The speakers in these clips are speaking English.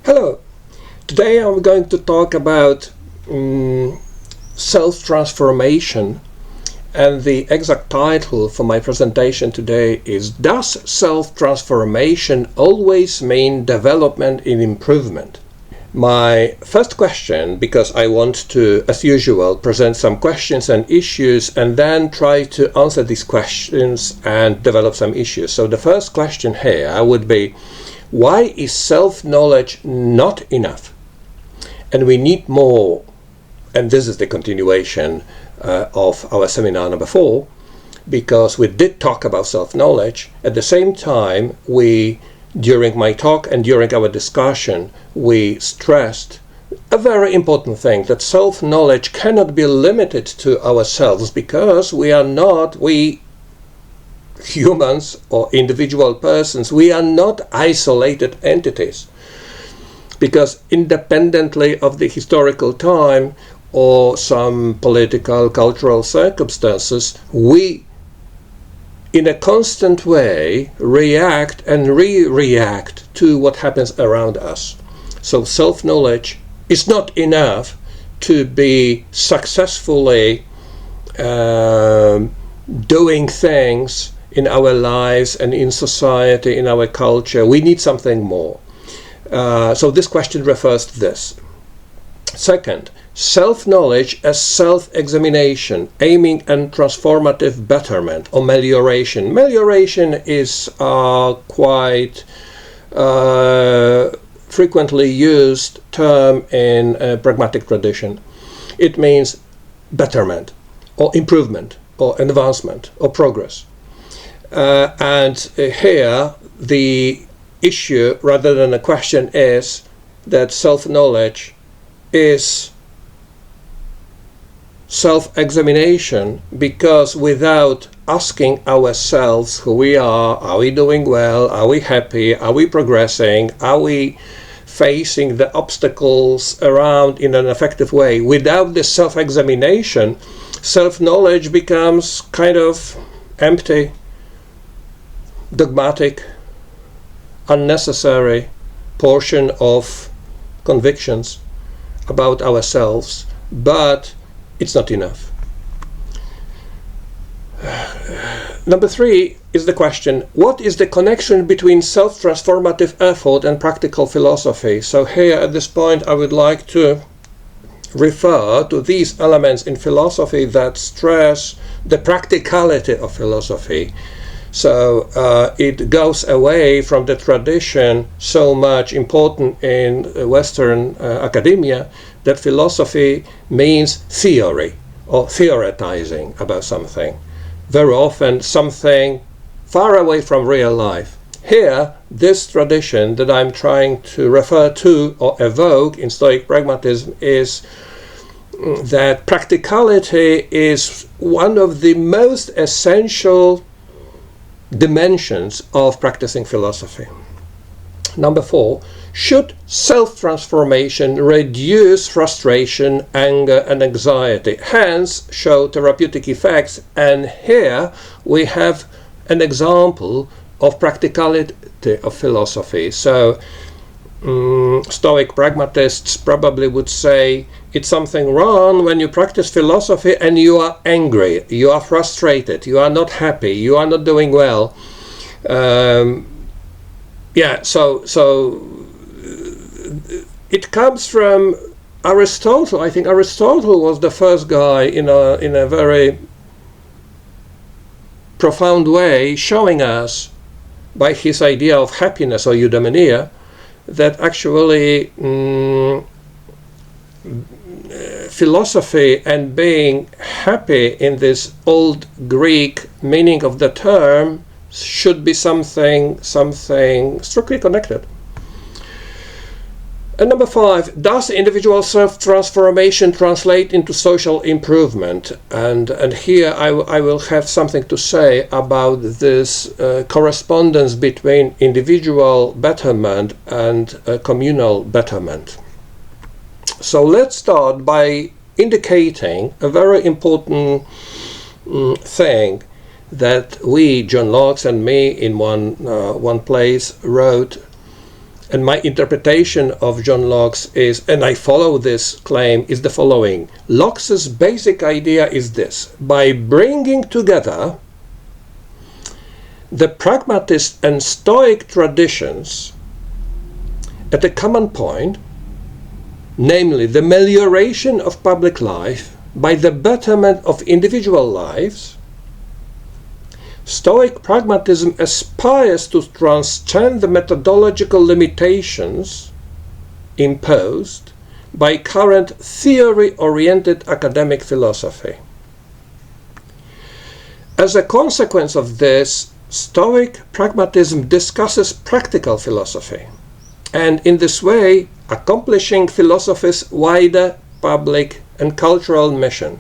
Hello, today I'm going to talk about self-transformation, and the exact title for my presentation today is Does self-transformation always mean development and improvement? My first question, because I want to, as usual, present some questions and issues and then try to answer these questions and develop some issues. So the first question here would be, why is self-knowledge not enough? And we need more. And this is the continuation of our seminar number 4, because we did talk about self-knowledge. At the same time, during my talk and during our discussion, we stressed a very important thing, that self-knowledge cannot be limited to ourselves, because we humans or individual persons, we are not isolated entities, because independently of the historical time or some political, cultural circumstances, we in a constant way react and re-react to what happens around us. So self-knowledge is not enough to be successfully doing things in our lives and in society, in our culture. We need something more. So this question refers to this. Second, self-knowledge as self-examination, aiming at transformative betterment or melioration. Melioration is quite frequently used term in pragmatic tradition. It means betterment or improvement or advancement or progress. And here the issue, rather than a question, is that self-knowledge is self-examination, because without asking ourselves who we are we doing well, are we happy, are we progressing, are we facing the obstacles around in an effective way, without this self-examination, self-knowledge becomes kind of empty, dogmatic, unnecessary portion of convictions about ourselves, but it's not enough. Number 3 is the question, what is the connection between self-transformative effort and practical philosophy? So here at this point I would like to refer to these elements in philosophy that stress the practicality of philosophy. So it goes away from the tradition so much important in Western academia, that philosophy means theory or theoretizing about something. Very often something far away from real life. Here, this tradition that I'm trying to refer to or evoke in Stoic Pragmatism is that practicality is one of the most essential dimensions of practicing philosophy. Number 4, should self-transformation reduce frustration, anger and anxiety, hence show therapeutic effects? And here we have an example of practicality of philosophy. So Stoic Pragmatists probably would say it's something wrong when you practice philosophy and you are angry, you are frustrated, you are not happy, you are not doing well. So it comes from Aristotle. I think Aristotle was the first guy in a very profound way showing us by his idea of happiness or eudaimonia that actually philosophy and being happy in this old Greek meaning of the term should be something strictly connected. And number 5, does individual self-transformation translate into social improvement? And here I will have something to say about this correspondence between individual betterment and communal betterment. So let's start by indicating a very important thing that we, John Lachs and me, in one place wrote And my interpretation of John Lachs is, and I follow this claim, is the following. Lachs's basic idea is this: by bringing together the pragmatist and Stoic traditions at a common point, namely the melioration of public life by the betterment of individual lives, Stoic pragmatism aspires to transcend the methodological limitations imposed by current theory-oriented academic philosophy. As a consequence of this, Stoic pragmatism discusses practical philosophy, and in this way accomplishing philosophy's wider public and cultural mission.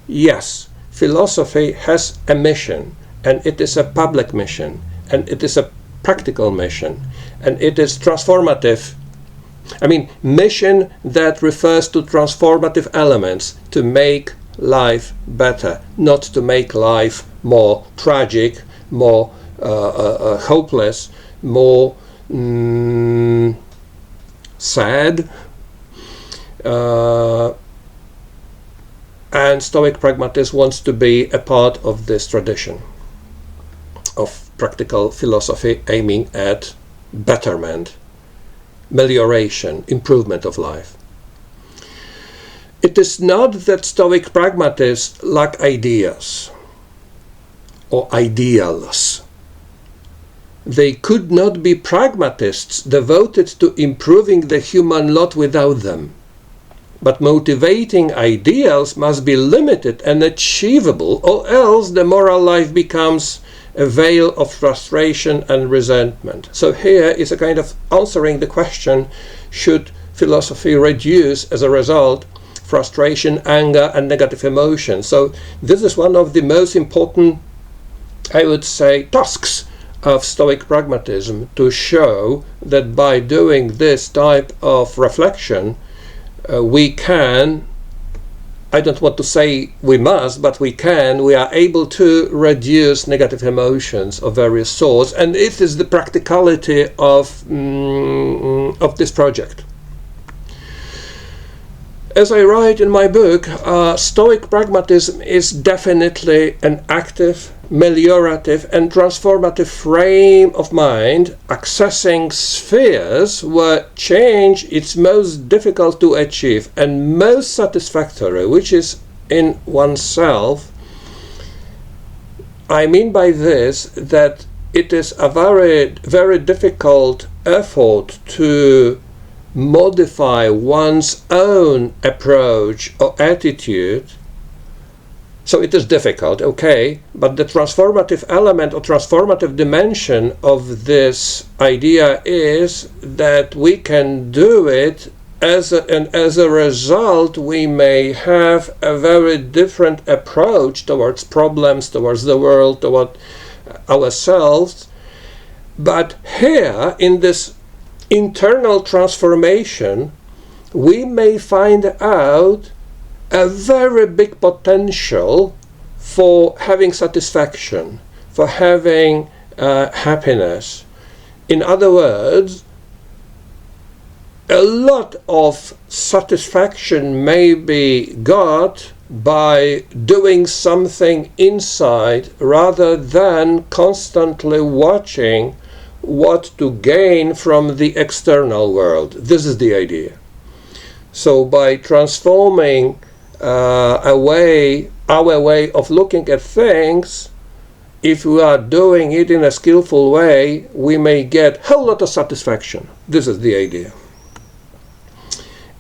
Yes, philosophy has a mission, and it is a public mission, and it is a practical mission, and it is transformative. Mission that refers to transformative elements to make life better, not to make life more tragic, more hopeless, more sad. And Stoic pragmatism wants to be a part of this tradition of practical philosophy aiming at betterment, melioration, improvement of life. It is not that Stoic pragmatists lack ideas or ideals. They could not be pragmatists devoted to improving the human lot without them. But motivating ideals must be limited and achievable, or else the moral life becomes a veil of frustration and resentment. So here is a kind of answering the question, should philosophy reduce as a result frustration, anger, and negative emotions? So this is one of the most important, I would say, tasks of Stoic pragmatism, to show that by doing this type of reflection, we can, I don't want to say we must, but we are able to reduce negative emotions of various sorts, and it is the practicality of this project. As I write in my book, Stoic pragmatism is definitely an active, meliorative and transformative frame of mind, accessing spheres where change is most difficult to achieve and most satisfactory, which is in oneself. I mean by this that it is a very, very difficult effort to modify one's own approach or attitude. So it is difficult, okay, but the transformative element or transformative dimension of this idea is that we can do it, and as a result we may have a very different approach towards problems, towards the world, toward ourselves. But here in this internal transformation, we may find out a very big potential for having satisfaction, for having happiness. In other words, a lot of satisfaction may be got by doing something inside rather than constantly watching what to gain from the external world. This is the idea. So by transforming our way of looking at things, if we are doing it in a skillful way, we may get a whole lot of satisfaction. This is the idea.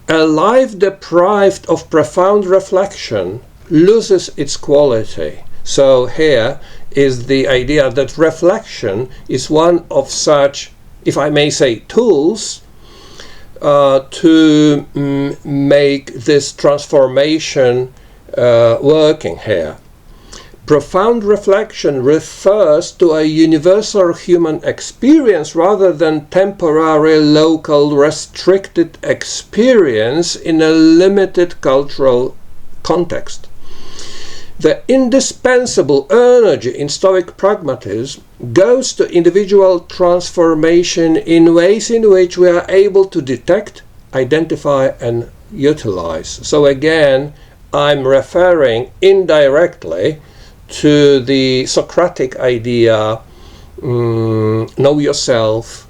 A life deprived of profound reflection loses its quality. So here is the idea that reflection is one of such, if I may say, tools to make this transformation working here. Profound reflection refers to a universal human experience rather than temporary, local, restricted experience in a limited cultural context. The indispensable energy in Stoic pragmatism goes to individual transformation in ways in which we are able to detect, identify and utilize. So again, I'm referring indirectly to the Socratic idea, know yourself,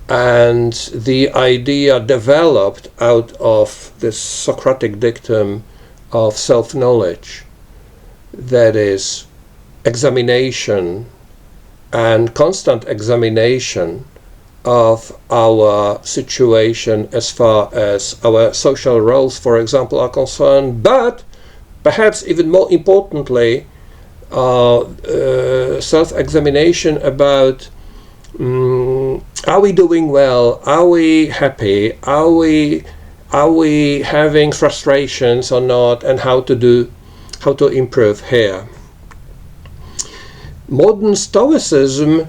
and the idea developed out of this Socratic dictum of self-knowledge, that is, examination and constant examination of our situation as far as our social roles, for example, are concerned, but perhaps even more importantly, self-examination about are we doing well, are we happy, are we having frustrations or not, and how to improve here. Modern Stoicism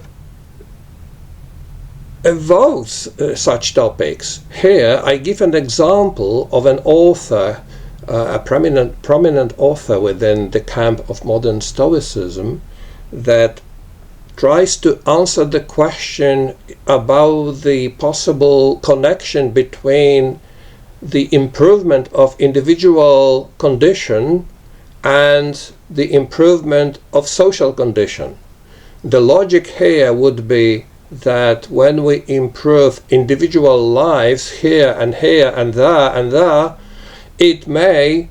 evokes such topics. Here I give an example of an author, a prominent author within the camp of modern Stoicism, that tries to answer the question about the possible connection between the improvement of individual condition and the improvement of social condition. The logic here would be that when we improve individual lives here and there, it may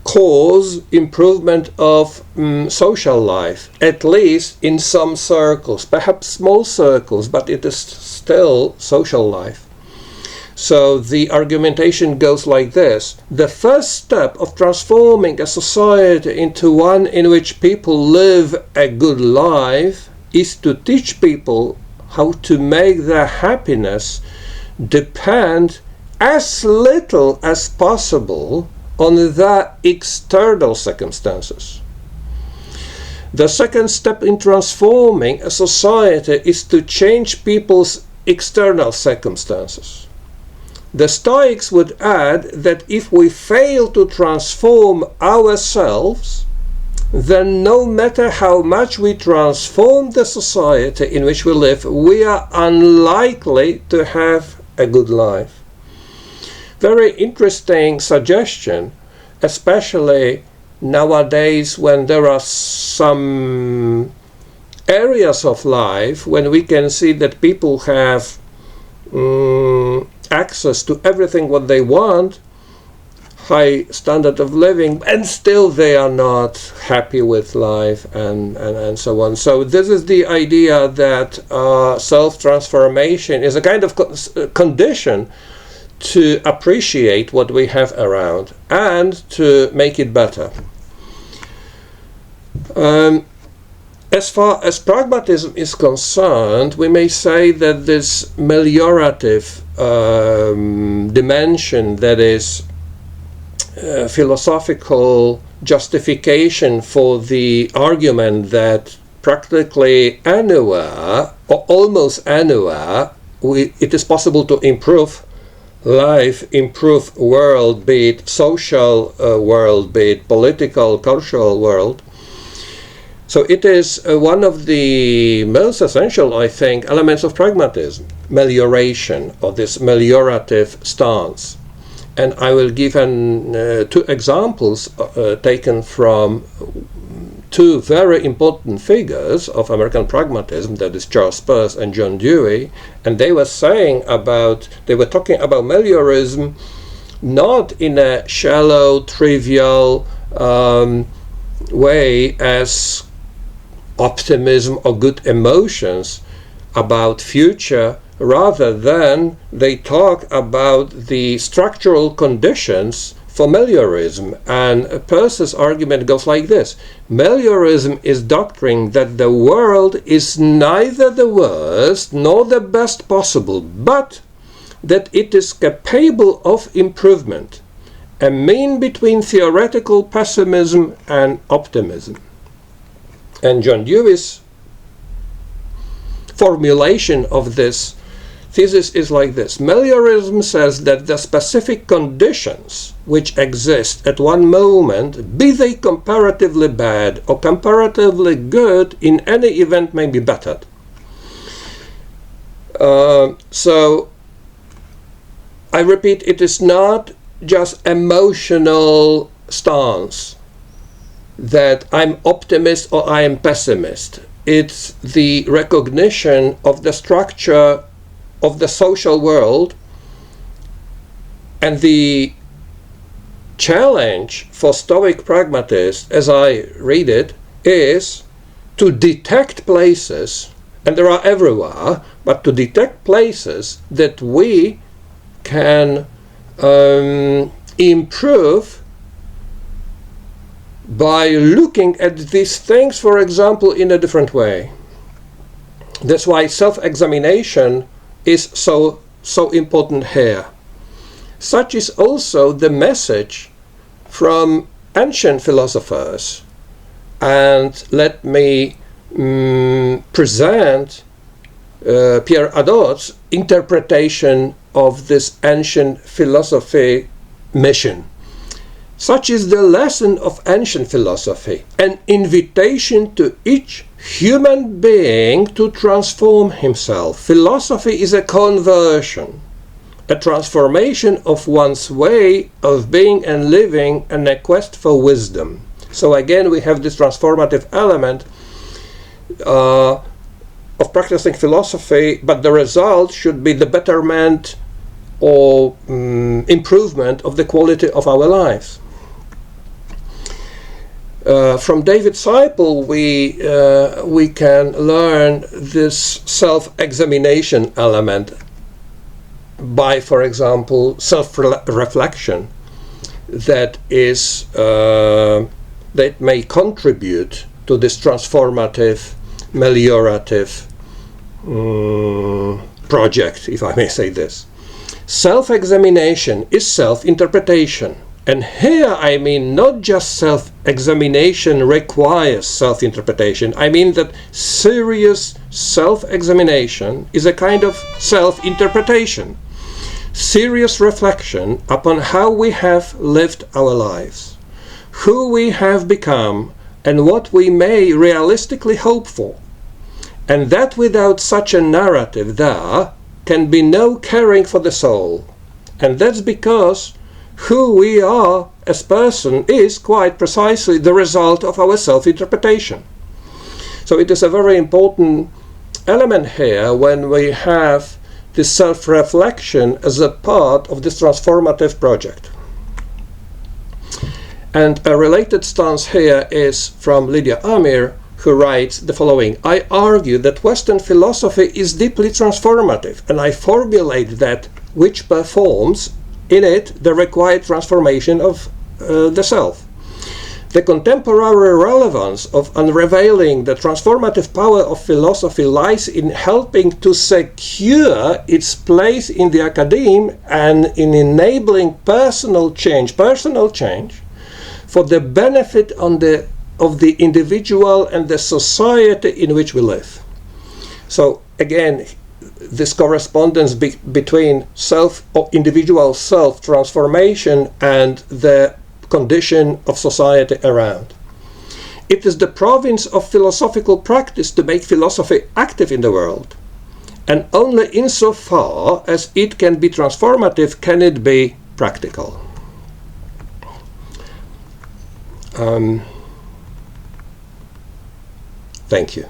cause improvement of social life, at least in some circles, perhaps small circles, but it is still social life. So the argumentation goes like this: the first step of transforming a society into one in which people live a good life is to teach people how to make their happiness depend as little as possible on their external circumstances. The second step in transforming a society is to change people's external circumstances. The Stoics would add that if we fail to transform ourselves, then no matter how much we transform the society in which we live, we are unlikely to have a good life. Very interesting suggestion, especially nowadays when there are some areas of life when we can see that people have access to everything what they want, high standard of living, and still they are not happy with life and so on. So this is the idea that self-transformation is a kind of condition to appreciate what we have around and to make it better. As far as pragmatism is concerned, we may say that this meliorative dimension, that is philosophical justification for the argument that practically anywhere or almost anywhere it is possible to improve life, improve world, be it social world, be it political, cultural world. So it is one of the most essential, I think, elements of pragmatism, melioration, or this meliorative stance. And I will give two examples taken from two very important figures of American pragmatism, that is Charles Peirce and John Dewey, and they were talking about meliorism not in a shallow, trivial way as optimism or good emotions about future, rather than they talk about the structural conditions for meliorism. And Peirce's argument goes like this: meliorism is doctrine that the world is neither the worst nor the best possible, but that it is capable of improvement, a mean between theoretical pessimism and optimism. And John Dewey's formulation of this thesis is like this. Meliorism says that the specific conditions which exist at one moment, be they comparatively bad or comparatively good, in any event may be bettered. So I repeat, it is not just emotional stance that I'm optimist or I am pessimist. It's the recognition of the structure of the social world, and the challenge for Stoic Pragmatists, as I read it, is to detect places, and there are everywhere, but to detect places that we can improve by looking at these things, for example, in a different way. That's why self-examination is so important here. Such is also the message from ancient philosophers. And let me present Pierre Hadot's interpretation of this ancient philosophy mission. Such is the lesson of ancient philosophy, an invitation to each human being to transform himself. Philosophy is a conversion, a transformation of one's way of being and living, and a quest for wisdom. So again, we have this transformative element of practicing philosophy, but the result should be the betterment or improvement of the quality of our lives. From David Seiple, we can learn this self-examination element by, for example, self-reflection that may contribute to this transformative, meliorative project, if I may say this. Self-examination is self-interpretation. And here I mean not just self-examination requires self-interpretation. I mean that serious self-examination is a kind of self-interpretation. Serious reflection upon how we have lived our lives, who we have become, and what we may realistically hope for. And that without such a narrative there can be no caring for the soul. And that's because who we are as person is quite precisely the result of our self-interpretation. So it is a very important element here when we have this self-reflection as a part of this transformative project. And a related stance here is from Lydia Amir, who writes the following: I argue that Western philosophy is deeply transformative, and I formulate that which performs in it the required transformation of the self. The contemporary relevance of unveiling the transformative power of philosophy lies in helping to secure its place in the academe and in enabling personal change for the benefit of the individual and the society in which we live. So again, this correspondence between individual self-transformation and the condition of society around. It is the province of philosophical practice to make philosophy active in the world, and only insofar as it can be transformative can it be practical. Thank you.